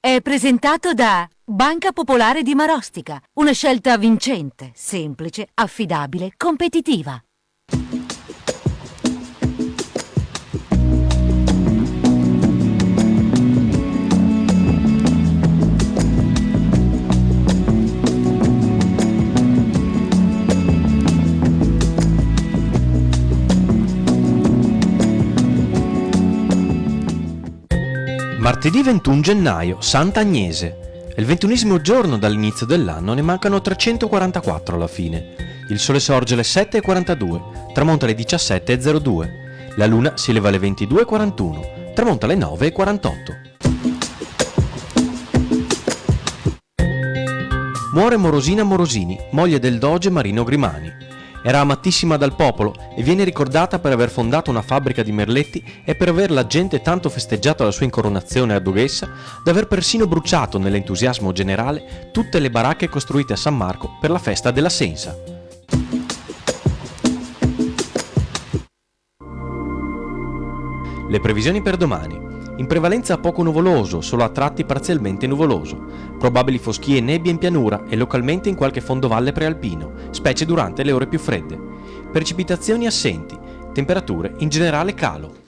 È presentato da Banca Popolare di Marostica, una scelta vincente, semplice, affidabile, competitiva. Martedì 21 gennaio, Sant'Agnese. È il 21° giorno dall'inizio dell'anno, ne mancano 344 alla fine. Il sole sorge alle 7:42, tramonta alle 17:02. La luna si leva alle 22:41, tramonta alle 9:48. Muore Morosina Morosini, moglie del doge Marino Grimani. Era amatissima dal popolo e viene ricordata per aver fondato una fabbrica di merletti e per aver la gente tanto festeggiato la sua incoronazione a Dughessa da aver persino bruciato nell'entusiasmo generale tutte le baracche costruite a San Marco per la festa della Sensa. Le previsioni per domani. In prevalenza poco nuvoloso, solo a tratti parzialmente nuvoloso. Probabili foschie e nebbie in pianura e localmente in qualche fondovalle prealpino, specie durante le ore più fredde. Precipitazioni assenti. Temperature in generale calo.